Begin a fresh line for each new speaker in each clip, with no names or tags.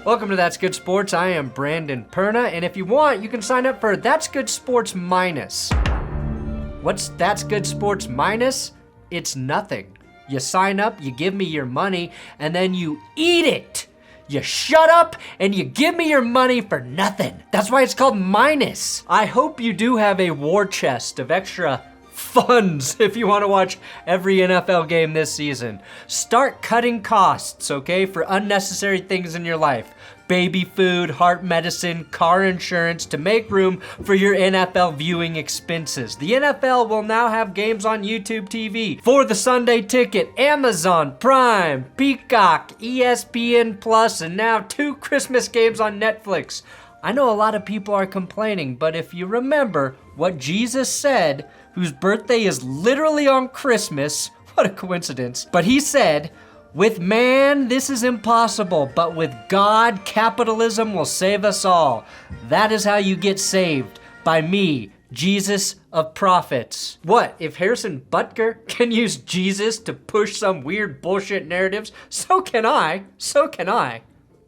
Welcome to That's Good Sports. I am Brandon Perna, and if you want, you can sign up for That's Good Sports Minus. What's That's Good Sports Minus? It's nothing. You sign up, you give me your money, and then you eat it. You shut up and you give me your money for nothing. That's why it's called Minus. I hope you do have a war chest of extra funds if you want to watch every NFL game this season. Start cutting costs, okay, for unnecessary things in your life. Baby food, heart medicine, car insurance to make room for your NFL viewing expenses. The NFL will now have games on YouTube TV. For the Sunday Ticket, Amazon Prime, Peacock, ESPN Plus, and now 2 Christmas games on Netflix. I know a lot of people are complaining, but if you remember what Jesus said, whose birthday is literally on Christmas, what a coincidence, but he said, with man, this is impossible, but with God, capitalism will save us all. That is how you get saved, by me, Jesus of Prophets. What, if Harrison Butker can use Jesus to push some weird bullshit narratives, so can I.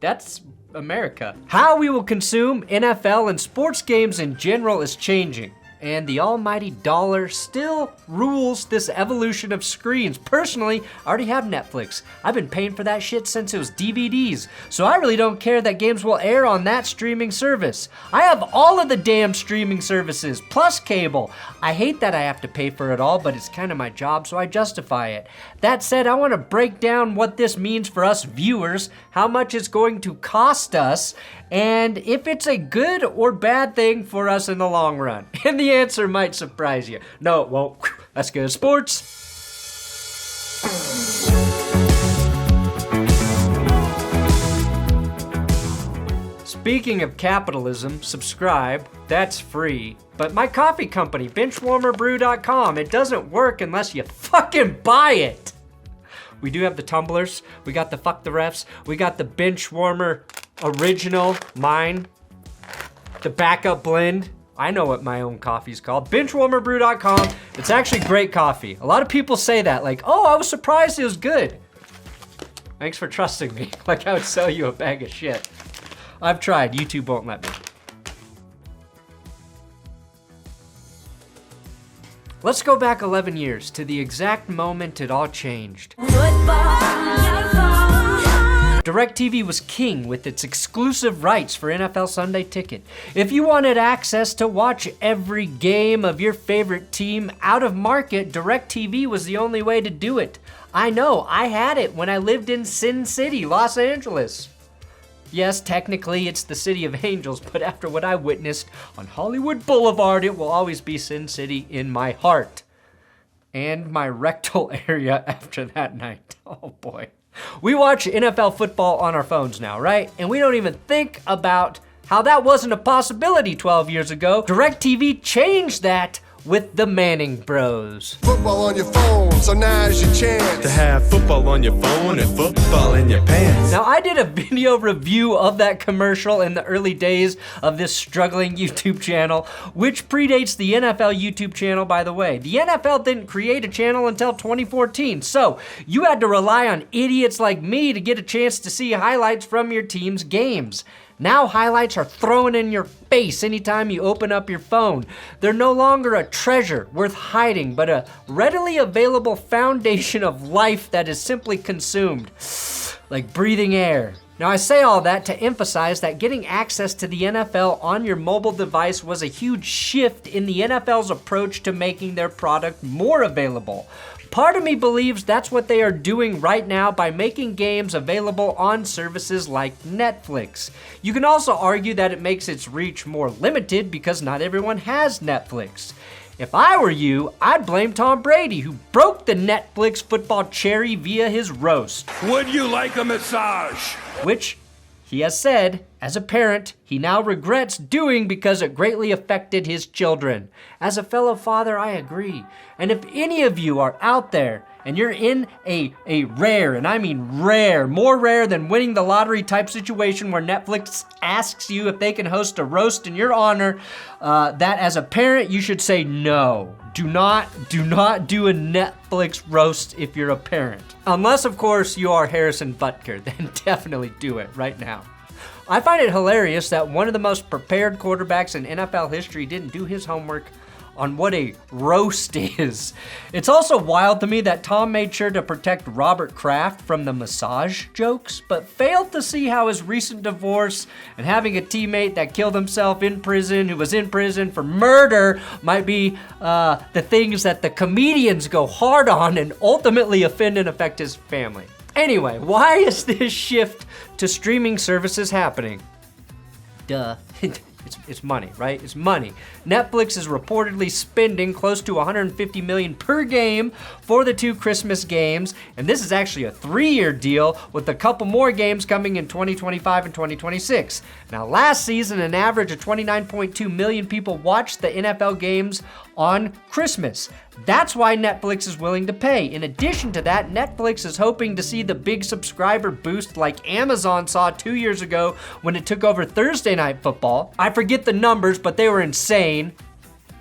That's America. How we will consume NFL and sports games in general is changing. And the almighty dollar still rules this evolution of screens. Personally, I already have Netflix. I've been paying for that shit since it was DVDs, so I really don't care that games will air on that streaming service. I have all of the damn streaming services, plus cable. I hate that I have to pay for it all, but it's kind of my job, so I justify it. That said, I want to break down what this means for us viewers, how much it's going to cost us, and if it's a good or bad thing for us in the long run. And the answer might surprise you. No, it won't. That's good sports. Speaking of capitalism, subscribe. That's free. But my coffee company, Benchwarmer, it doesn't work unless you fucking buy it. We do have the tumblers. We got the fuck the refs. We got the Benchwarmer original, mine. The backup blend. I know what my own coffee's called. Benchwarmerbrew.com. It's actually great coffee. A lot of people say that, like, oh, I was surprised it was good. Thanks for trusting me. Like I would sell you a bag of shit. I've tried. YouTube won't let me. Let's go back 11 years to the exact moment it all changed. DirecTV was king with its exclusive rights for NFL Sunday Ticket. If you wanted access to watch every game of your favorite team out of market, DirecTV was the only way to do it. I know, I had it when I lived in Sin City, Los Angeles. Yes, technically it's the City of Angels, but after what I witnessed on Hollywood Boulevard, it will always be Sin City in my heart. And my rectal area after that night. Oh boy. We watch NFL football on our phones now, right? And we don't even think about how that wasn't a possibility 12 years ago. DirecTV changed that with the Manning Bros.
Football on your phone, so now's your chance
to have football on your phone and football in your pants.
Now, I did a video review of that commercial in the early days of this struggling YouTube channel, which predates the NFL YouTube channel, by the way. The NFL didn't create a channel until 2014, so you had to rely on idiots like me to get a chance to see highlights from your team's games. Now highlights are thrown in your face anytime you open up your phone. They're no longer a treasure worth hiding, but a readily available foundation of life that is simply consumed, like breathing air. Now I say all that to emphasize that getting access to the NFL on your mobile device was a huge shift in the NFL's approach to making their product more available. Part of me believes that's what they are doing right now by making games available on services like Netflix. You can also argue that it makes its reach more limited because not everyone has Netflix. If I were you, I'd blame Tom Brady, who broke the Netflix football cherry via his roast.
Would you like a massage?
Which, he has said, as a parent, he now regrets doing because it greatly affected his children. As a fellow father, I agree. And if any of you are out there and you're in a rare, and I mean rare, more rare than winning the lottery type situation where Netflix asks you if they can host a roast in your honor, that as a parent, you should say no. Do not do a Netflix roast if you're a parent. Unless, of course, you are Harrison Butker, then definitely do it right now. I find it hilarious that one of the most prepared quarterbacks in NFL history didn't do his homework on what a roast is. It's also wild to me that Tom made sure to protect Robert Kraft from the massage jokes, but failed to see how his recent divorce and having a teammate that killed himself in prison, who was in prison for murder, might be the things that the comedians go hard on and ultimately offend and affect his family. Anyway, why is this shift to streaming services happening? Duh. It's money, right? It's money. Netflix is reportedly spending close to $150 million per game for the 2 Christmas games, and this is actually a 3-year deal with a couple more games coming in 2025 and 2026. Now, last season, an average of 29.2 million people watched the NFL games on Christmas. That's why Netflix is willing to pay. In addition to that, Netflix is hoping to see the big subscriber boost like Amazon saw 2 years ago when it took over Thursday Night Football. I forget the numbers, but they were insane.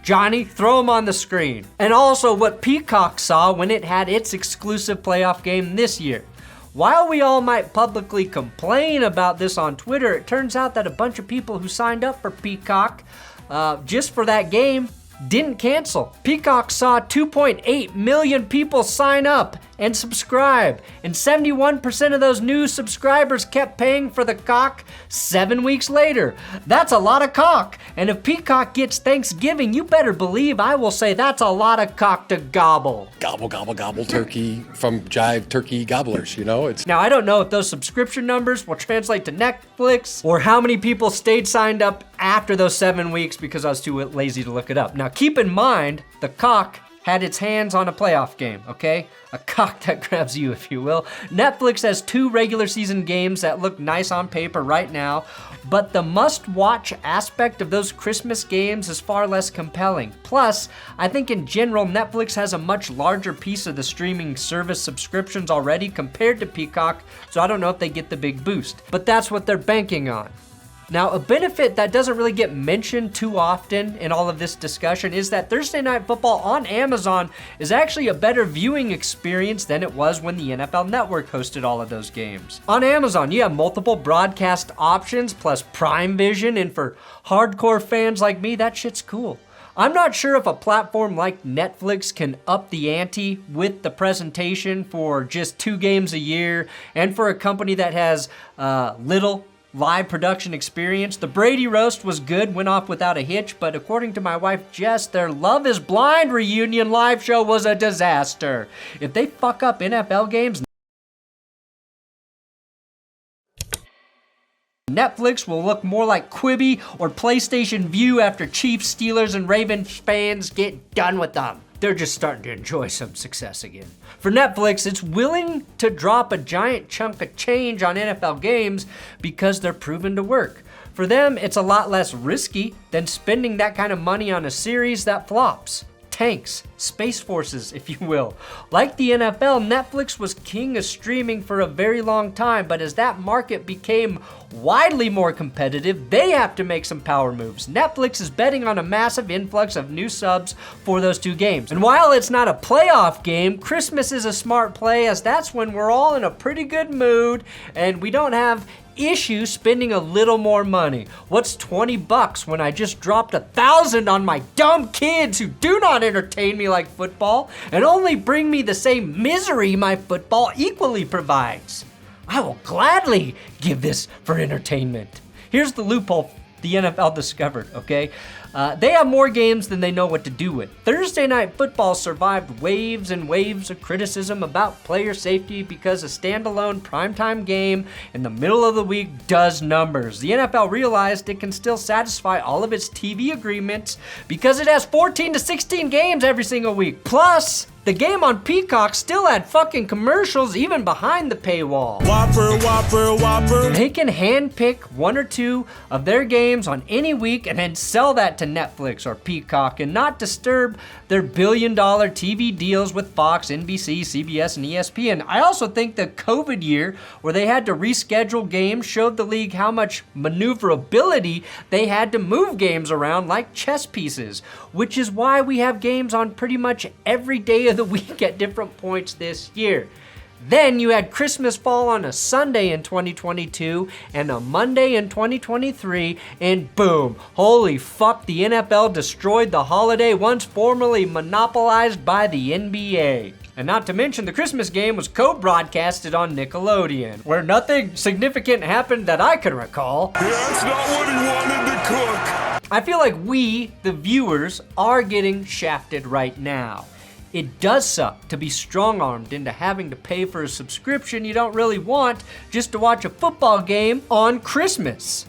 Johnny, throw them on the screen. And also what Peacock saw when it had its exclusive playoff game this year. While we all might publicly complain about this on Twitter, it turns out that a bunch of people who signed up for Peacock just for that game didn't cancel. Peacock saw 2.8 million people sign up and subscribe, and 71% of those new subscribers kept paying for the cock 7 weeks later. That's a lot of cock, and if Peacock gets Thanksgiving, you better believe I will say that's a lot of cock to gobble.
Gobble, gobble, gobble turkey from Jive Turkey Gobblers, you know?
Now, I don't know if those subscription numbers will translate to Netflix or how many people stayed signed up after those 7 weeks because I was too lazy to look it up. Now, keep in mind, the cock had its hands on a playoff game, okay? A cock that grabs you, if you will. Netflix has 2 regular season games that look nice on paper right now, but the must-watch aspect of those Christmas games is far less compelling. Plus, I think in general, Netflix has a much larger piece of the streaming service subscriptions already compared to Peacock, so I don't know if they get the big boost. But that's what they're banking on. Now, a benefit that doesn't really get mentioned too often in all of this discussion is that Thursday Night Football on Amazon is actually a better viewing experience than it was when the NFL Network hosted all of those games. On Amazon, you have multiple broadcast options plus Prime Vision, and for hardcore fans like me, that shit's cool. I'm not sure if a platform like Netflix can up the ante with the presentation for just 2 games a year, and for a company that has little live production experience. The Brady roast was good, went off without a hitch, but according to my wife Jess, their Love is Blind reunion live show was a disaster. If they fuck up NFL games, Netflix will look more like Quibi or PlayStation View after Chiefs, Steelers, and Ravens fans get done with them. They're just starting to enjoy some success again. For Netflix, it's willing to drop a giant chunk of change on NFL games because they're proven to work. For them, it's a lot less risky than spending that kind of money on a series that flops. Tanks, Space Forces, if you will. Like the NFL, Netflix was king of streaming for a very long time, but as that market became widely more competitive, they have to make some power moves. Netflix is betting on a massive influx of new subs for those 2 games. And while it's not a playoff game, Christmas is a smart play, as that's when we're all in a pretty good mood and we don't have issue spending a little more money. What's $20 when I just dropped $1,000 on my dumb kids who do not entertain me like football and only bring me the same misery my football equally provides? I will gladly give this for entertainment. Here's the loophole the NFL discovered, okay? They have more games than they know what to do with. Thursday Night Football survived waves and waves of criticism about player safety because a standalone primetime game in the middle of the week does numbers. The NFL realized it can still satisfy all of its TV agreements because it has 14 to 16 games every single week. Plus, the game on Peacock still had fucking commercials even behind the paywall.
Whopper, Whopper, Whopper.
They can handpick 1 or 2 of their games on any week and then sell that to Netflix or Peacock and not disturb their billion-dollar TV deals with Fox, NBC, CBS, and ESPN. I also think the COVID year, where they had to reschedule games, showed the league how much maneuverability they had to move games around like chess pieces, which is why we have games on pretty much every day of the week at different points this year. Then you had Christmas fall on a Sunday in 2022 and a Monday in 2023, and boom, holy fuck, the NFL destroyed the holiday once formerly monopolized by the NBA. And not to mention, the Christmas game was co-broadcasted on Nickelodeon, where nothing significant happened that I can recall.
Yeah, that's not what he wanted to cook.
I feel like we, the viewers, are getting shafted right now. It does suck to be strong-armed into having to pay for a subscription you don't really want just to watch a football game on Christmas.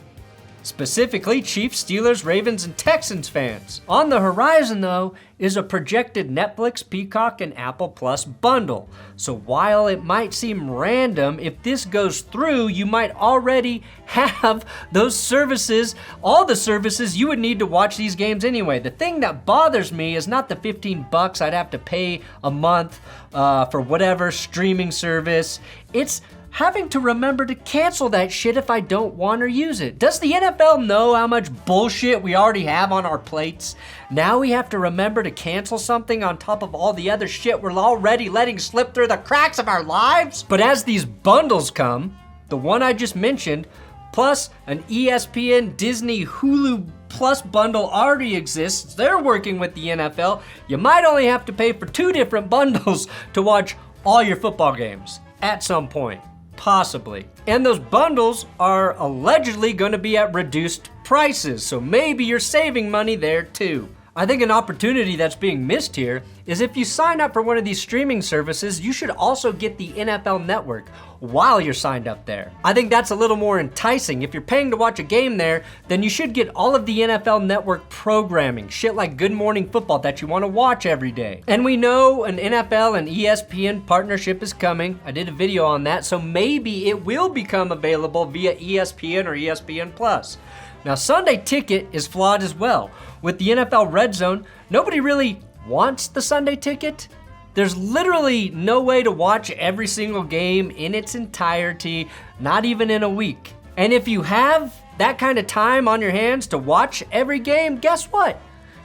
Specifically, Chiefs, Steelers, Ravens, and Texans fans. On the horizon, though, is a projected Netflix, Peacock, and Apple Plus bundle. So while it might seem random, if this goes through, you might already have those services, all the services you would need to watch these games anyway. The thing that bothers me is not the $15 I'd have to pay a month for whatever streaming service. It's having to remember to cancel that shit if I don't want or use it. Does the NFL know how much bullshit we already have on our plates? Now we have to remember to cancel something on top of all the other shit we're already letting slip through the cracks of our lives? But as these bundles come, the one I just mentioned, plus an ESPN, Disney, Hulu Plus bundle already exists. They're working with the NFL. You might only have to pay for 2 different bundles to watch all your football games at some point. Possibly. And those bundles are allegedly going to be at reduced prices, so maybe you're saving money there too. I think an opportunity that's being missed here is if you sign up for one of these streaming services, you should also get the NFL Network while you're signed up there. I think that's a little more enticing. If you're paying to watch a game there, then you should get all of the NFL Network programming, shit like Good Morning Football that you want to watch every day. And we know an NFL and ESPN partnership is coming. I did a video on that, so maybe it will become available via ESPN or ESPN Plus. Now, Sunday Ticket is flawed as well. With the NFL Red Zone, nobody really wants the Sunday Ticket. There's literally no way to watch every single game in its entirety, not even in a week. And if you have that kind of time on your hands to watch every game, guess what?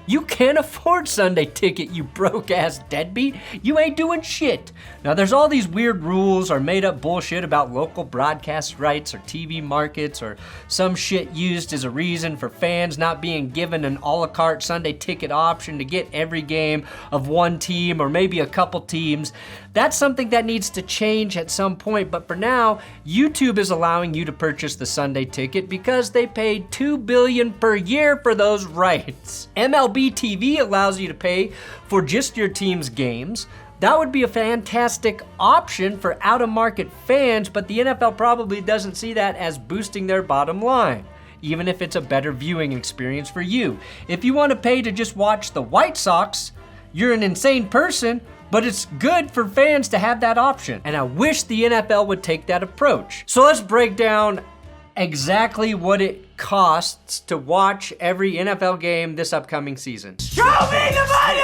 You can't afford Sunday Ticket, you broke-ass deadbeat. You ain't doing shit. Now, there's all these weird rules or made-up bullshit about local broadcast rights or TV markets or some shit used as a reason for fans not being given an a la carte Sunday Ticket option to get every game of one team or maybe a couple teams. That's something that needs to change at some point, but for now, YouTube is allowing you to purchase the Sunday Ticket because they paid $2 billion per year for those rights. MLB TV allows you to pay for just your team's games. That would be a fantastic option for out-of-market fans, but the NFL probably doesn't see that as boosting their bottom line, even if it's a better viewing experience for you. If you want to pay to just watch the White Sox, you're an insane person, but it's good for fans to have that option. And I wish the NFL would take that approach. So let's break down exactly what it costs to watch every NFL game this upcoming season. Show me the money!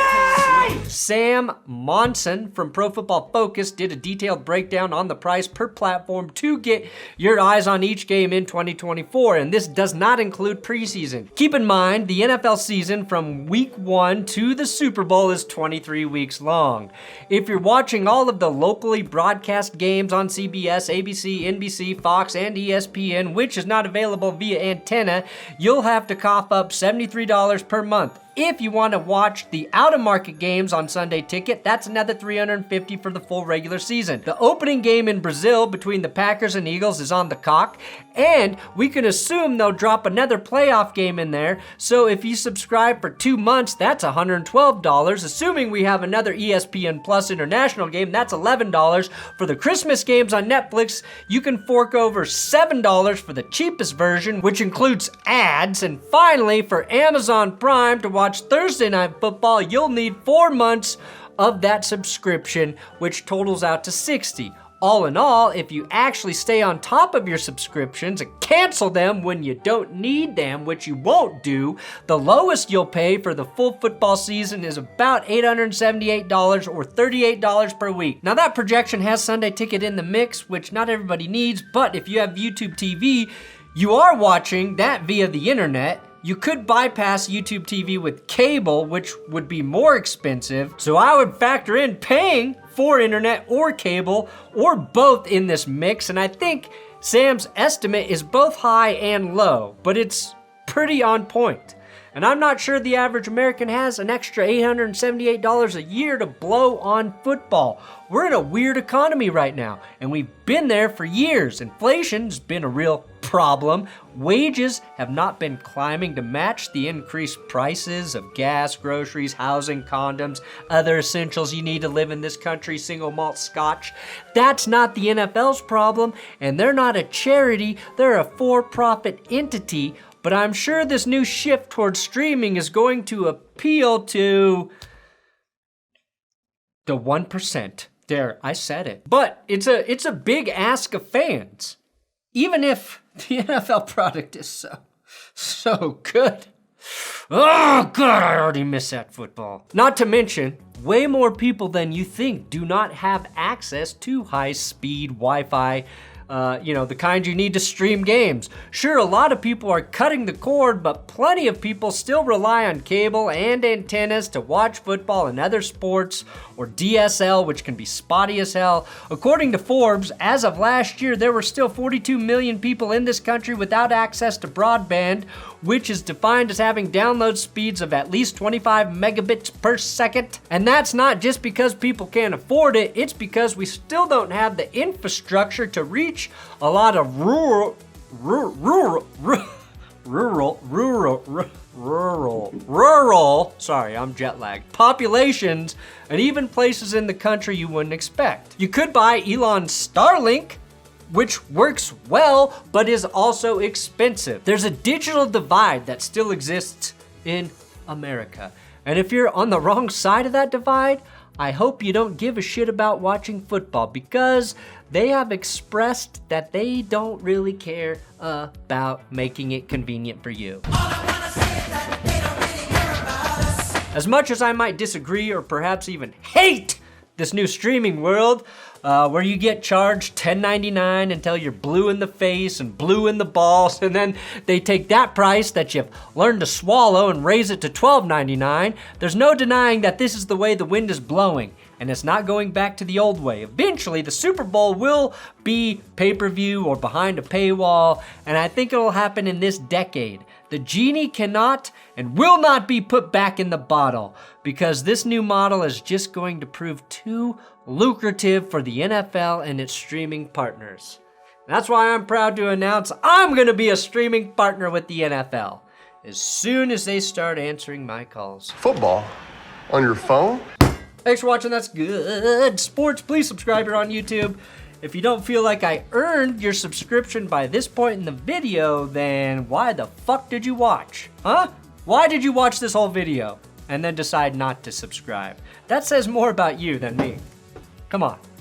Sam Monson from Pro Football Focus did a detailed breakdown on the price per platform to get your eyes on each game in 2024, and this does not include preseason. Keep in mind, the NFL season from week 1 to the Super Bowl is 23 weeks long. If you're watching all of the locally broadcast games on CBS, ABC, NBC, Fox, and ESPN, which is not available via antenna, you'll have to cough up $73 per month. If you want to watch the out-of-market games on Sunday Ticket, that's another $350 for the full regular season. The opening game in Brazil between the Packers and Eagles is on the cock, and we can assume they'll drop another playoff game in there, so if you subscribe for 2 months, that's $112. Assuming we have another ESPN Plus international game, that's $11. For the Christmas games on Netflix, you can fork over $7 for the cheapest version, which includes ads, and finally, for Amazon Prime to watch Thursday Night Football, you'll need 4 months of that subscription, which totals out to $60. All in all, if you actually stay on top of your subscriptions and cancel them when you don't need them, which you won't do, the lowest you'll pay for the full football season is about $878 or $38 per week. Now that projection has Sunday Ticket in the mix, which not everybody needs, but if you have YouTube TV, you are watching that via the internet. You could bypass YouTube TV with cable, which would be more expensive. So I would factor in paying for internet or cable or both in this mix. And I think Sam's estimate is both high and low, but it's pretty on point. And I'm not sure the average American has an extra $878 a year to blow on football. We're in a weird economy right now, and we've been there for years. Inflation's been a real problem. Wages have not been climbing to match the increased prices of gas, groceries, housing, condoms, other essentials you need to live in this country, single malt scotch. That's not the NFL's problem, and they're not a charity, they're a for-profit entity. But I'm sure this new shift towards streaming is going to appeal to the 1%. There, I said it. But it's a big ask of fans. Even if the NFL product is so good. Oh, God, I already miss that football. Not to mention, way more people than you think do not have access to high-speed Wi-Fi, the kind you need to stream games. Sure, a lot of people are cutting the cord, but plenty of people still rely on cable and antennas to watch football and other sports, or DSL, which can be spotty as hell. According to Forbes, as of last year, there were still 42 million people in this country without access to broadband, which is defined as having download speeds of at least 25 megabits per second. And that's not just because people can't afford it, it's because we still don't have the infrastructure to reach a lot of rural, sorry, I'm jet lagged, populations, and even places in the country you wouldn't expect. You could buy Elon's Starlink, which works well, but is also expensive. There's a digital divide that still exists in America. And if you're on the wrong side of that divide, I hope you don't give a shit about watching football, because they have expressed that they don't really care about making it convenient for you. As much as I might disagree or perhaps even hate this new streaming world, where you get charged $10.99 until you're blue in the face and blue in the balls, and then they take that price that you've learned to swallow and raise it to $12.99, there's no denying that this is the way the wind is blowing, and it's not going back to the old way. Eventually, the Super Bowl will be pay-per-view or behind a paywall, and I think it'll happen in this decade. The genie cannot and will not be put back in the bottle, because this new model is just going to prove too lucrative for the NFL and its streaming partners. That's why I'm proud to announce I'm going to be a streaming partner with the NFL as soon as they start answering my calls.
Football? On your phone?
Thanks for watching That's Good Sports. Please subscribe here on YouTube. If you don't feel like I earned your subscription by this point in the video, then why the fuck did you watch? Huh? Why did you watch this whole video and then decide not to subscribe? That says more about you than me. Come on.